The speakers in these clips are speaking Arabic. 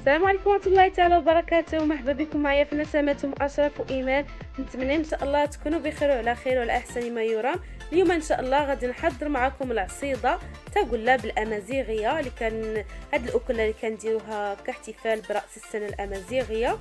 السلام عليكم ورحمه الله تعالى وبركاته. مرحبا بكم معايا في نسمات اشرف وايمان. نتمنى ان شاء الله تكونوا بخير وعلى خير وعلى احسن ما يرام. اليوم ان شاء الله غادي نحضر معكم العصيده تاغولا بالامازيغيه اللي كان هاد الاكله اللي كنديروها كاحتفال براس السنه الامازيغيه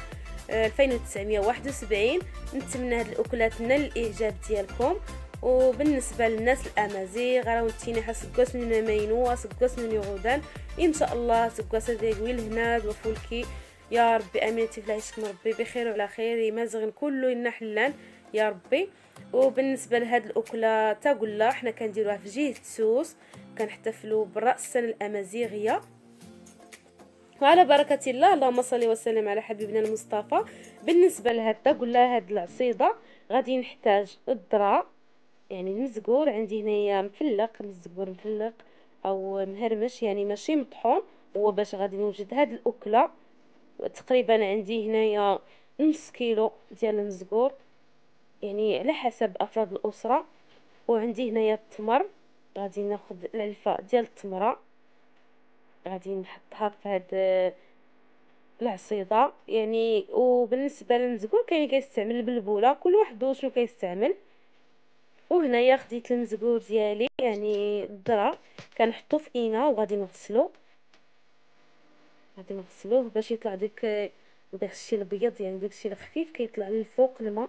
2971. نتمنى هاد الاكله تنال الاعجاب ديالكم. وبالنسبه للناس الامازيغ راهو نتيني حسكوس من ماينو سكوس من يغودان ان شاء الله سكوس ديغوي الهناد وفولكي يا ربي امين تفلايشكم ربي بخير وعلى خير مازغن كله ينحلان يا ربي. وبالنسبه لهاد الاكله تاغولا حنا كنديروها في جهه سوس كنحتفلوا براس السنه الامازيغيه وعلى بركه الله. اللهم صل وسلم على حبيبنا المصطفى. بالنسبه لهاد تاغولا هاد العصيده غادي نحتاج الذره يعني المزقور، عندي هنايا مفلق مزقور مفلق او مهرمش يعني ماشي مطحون، هو باش غادي نوجد هاد الاكله. تقريبا عندي هنايا نص كيلو ديال المزقور يعني على حسب افراد الاسره. وعندي هنايا التمر، غادي ناخذ العلفه ديال التمره غادي نحطها في هاد العصيده يعني. وبالنسبه للمزقور كاين كيستعمل البلبوله، كل واحد شنو كيستعمل. وهنايا خديت المزقور ديالي يعني الذره كنحطو في اناء وغادي نغسلوه باش يطلع داكشي الابيض يعني داكشي الخفيف كيطلع للفوق الماء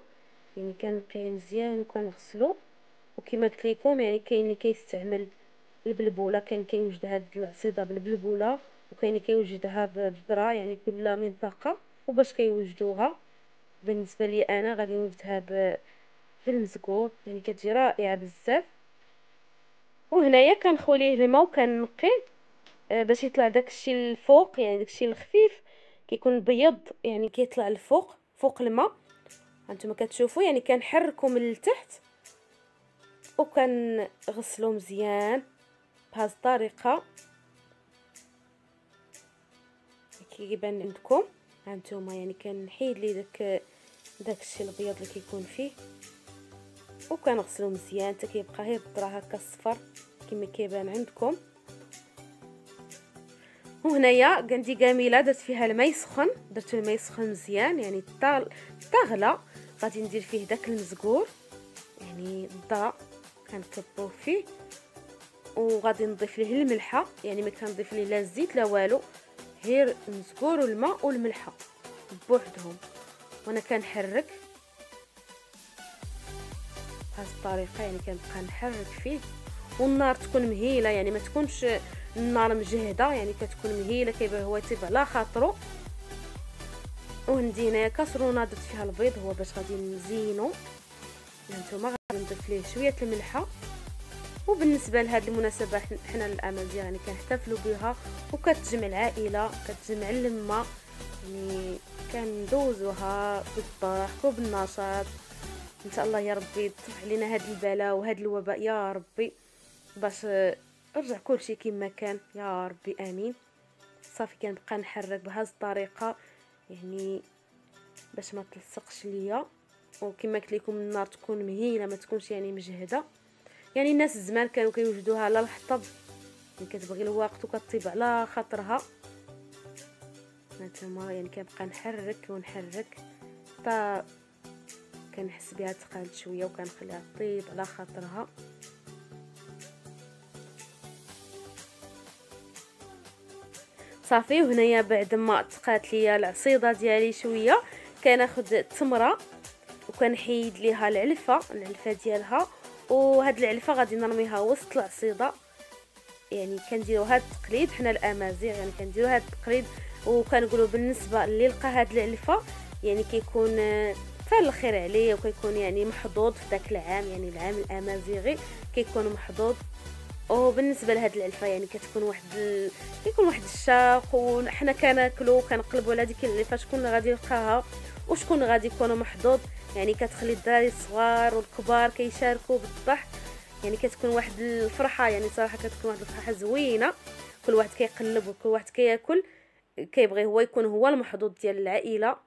يعني كنقيه مزيان وكنغسلو. وكما قلت لكم يعني كاين اللي كيستعمل البلبوله، كاين كيوجد هاد العصيده بالبلبوله وكاين اللي كيوجدها بالذره يعني كل منطقه وباش كيوجدوها. بالنسبه لي انا غادي نوجدها بالمزقور يعني كتجي رائعه بزاف. وهنايا كنخوليه الماء وكنقيه باش يطلع داكشي الفوق يعني داكشي الخفيف كيكون بيض يعني كيطلع الفوق فوق الماء. هانتوما كتشوفوا يعني كنحركو من التحت وكنغسلو مزيان بهذه الطريقه كيبان عندكم. هانتوما يعني كنحيد لي داكشي الابيض اللي كيكون فيه وكنغسلو مزيان حتى كيبقى غير الذره هكا الصفر كما كيبان عندكم. وهنايا عندي قاميله درت فيها الماء سخن، درت الماء يسخن مزيان يعني طاغله. غادي ندير فيه داك المزقور يعني الذره كنكبوه فيه وغادي نضيف ليه الملحه يعني ما كنضيف ليه لا الزيت لا والو، غير المزقور والماء والملحه بوحدهم. وانا كنحرك بهذه الطريقه يعني كنبقى نحرك فيه. والنار تكون مهيله يعني ما تكونش النار مجهده يعني كتكون مهيله كيبان هو يطيب على خاطرو. وعندي هنايا كاسرونه درت فيها البيض هو باش غادي نزينو. هانتوما غادي نضيف ليه شويه الملحه. وبالنسبه لهاد المناسبه حنا الامازيغ يعني كنحتفلوا بها وكتجمع العائله كتجمع اللمه يعني كندوزوها بالضحك وبالنشاط. ان شاء الله يا ربي يطفح علينا هاد البلاء وهاد الوباء يا ربي باش رجع كلشي كما كان يا ربي امين. صافي كنبقى نحرك بهذه الطريقه يعني باش ما تلصقش ليا. وكما قلت لكم النار تكون مهيله ما تكونش يعني مجهده يعني الناس الزمان كانوا كيوجدوها على الحطب يعني كتبغي الوقت وكطيب على خاطرها. هانتوما يعني كنبقى نحرك ونحرك حتى كنحس بها تقالت شويه وكنخليها طيب على خاطرها. صافي وهنايا بعد ما تقات ليا العصيده ديالي شويه كناخذ التمره وكنحيد ليها العلفه ديالها. وهاد العلفه غادي نرميها وسط العصيده يعني كنديرو هاد التقليد حنا الامازيغ يعني كنديرو هاد التقليد. وكنقولوا بالنسبه اللي لقى هاد العلفه يعني كيكون فال الخير عليه وكيكون يعني محظوظ في داك العام يعني العام الامازيغي كيكون محظوظ. وبالنسبه لهاد العلفه يعني كيكون واحد الشاق وحنا كناكلو كنقلبوا على ديك العلفه شكون غادي يلقاها وشكون غادي يكون محظوظ يعني كتخلي الدراري الصغار والكبار كيشاركوا بالضحك يعني كتكون واحد الفرحه يعني صراحه كتكون واحد الفرحه زوينه. كل واحد كيقلب وكل واحد كياكل كيبغي هو يكون هو المحظوظ ديال العائله.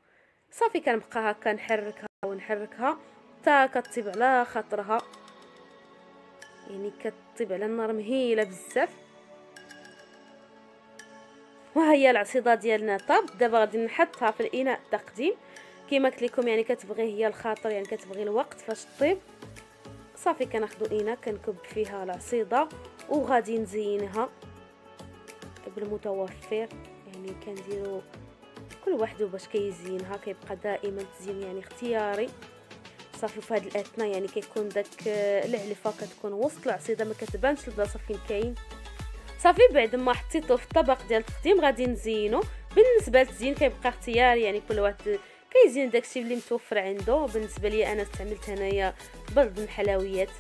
صافي كنبقى هكا نحركها ونحركها حتى كطيب على خاطرها يعني كطيب على النار مهيله بزاف. وها هي العصيده ديالنا طاب. دابا غادي نحطها في الاناء التقديم كما قلت لكم، يعني كتبغي هي الخاطر، يعني كتبغي الوقت فاش طيب. صافي كناخذوا اناء كنكب فيها العصيده وغادي نزينها بالمتوفر، يعني كنديروا كل واحد باش كيزينها، كيبقى دائما تزيين يعني اختياري. صافي في هاد الاثناء يعني كيكون داك العلفه كتكون وسط العصيده ما كتبانش البلاصه فين كاين. صافي بعد ما حطيته في الطبق ديال التقديم غادي نزينو. بالنسبه للتزيين كيبقى اختياري، يعني كل واحد كيزين داكشي اللي متوفر عنده. بالنسبه لي انا استعملت هنايا بعض الحلويات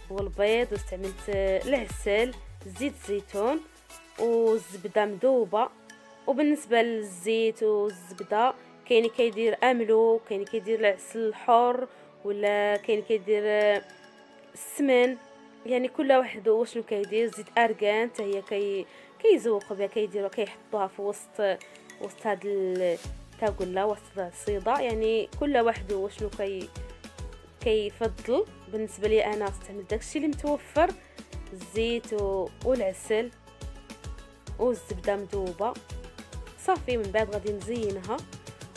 والبيض، واستعملت العسل، زيت الزيتون والزبده مذوبه. وبالنسبه للزيت والزبده كاين اللي كيدير املو، كاين اللي كيدير العسل الحر، ولا كاين اللي كيدير السمن، يعني كل واحد وشنو كيدير. زيت ارغان حتى هي كيزوقوا بها، كيديروا كيحطوها في وسط هاد التاغله وسط العصيده، يعني كل واحد وشنو كيفضل. بالنسبه لي انا استعملت داكشي اللي متوفر، الزيت والعسل والزبده مذوبه. صافي من بعد غادي نزينها.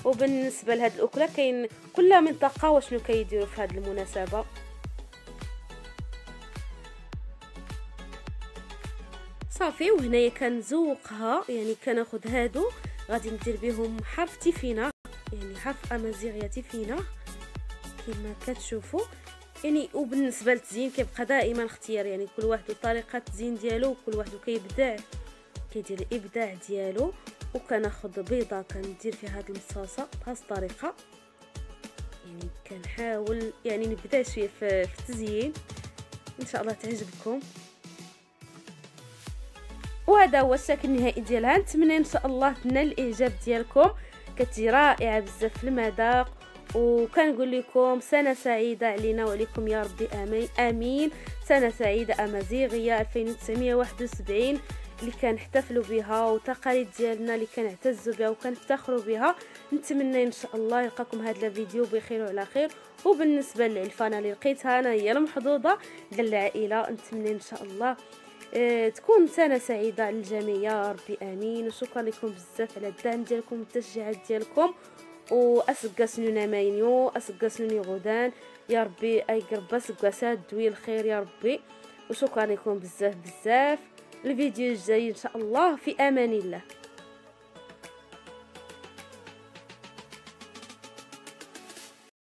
وبالنسبه لهاد الاكله كاين كل منطقه وشنو كيديروا في هاد المناسبه. صافي وهنايا كنزوقها، يعني كناخذ هادو غادي ندير بهم حرف تيفينا، يعني حرف امازيغيه تيفينا كما كتشوفوا يعني. وبالنسبه للتزيين كيبقى دائما اختيار، يعني كل واحد وطريقه التزيين ديالو، وكل واحد كيبدع كيدير الابداع ديالو. وكناخذ بيضه كندير فيها هاد المصاصه بهذه الطريقه، يعني كنحاول يعني نبدا شويه في التزيين، ان شاء الله تعجبكم. وهذا هو الشكل النهائي ديالها. نتمنى ان شاء الله تنال الاعجاب ديالكم، كتجي رائعه بزاف في المذاق. وكنقول لكم سنه سعيده علينا وعليكم يا ربي، امين. سنه سعيده امازيغيه 2971 اللي كنحتفلوا بها، وتقاليد ديالنا اللي كنعتزوا بها وكنفتخروا بها. نتمنى ان شاء الله يلقاكم هذا الفيديو بخير وعلى خير. وبالنسبه للعلفانه اللي لقيتها انا هي المحظوظه ديال العائله، نتمنى ان شاء الله تكون سنه سعيده للجميع يا ربي، امين. وشكرا لكم بزاف على الدعم ديالكم والتشجيعات ديالكم. واسقسنونا ماينيو اسقسنوني غدان يا ربي، اي قرب اسقسات دوي الخير يا ربي. وشكرا لكم بزاف بزاف. الفيديو الجاي ان شاء الله في امان الله.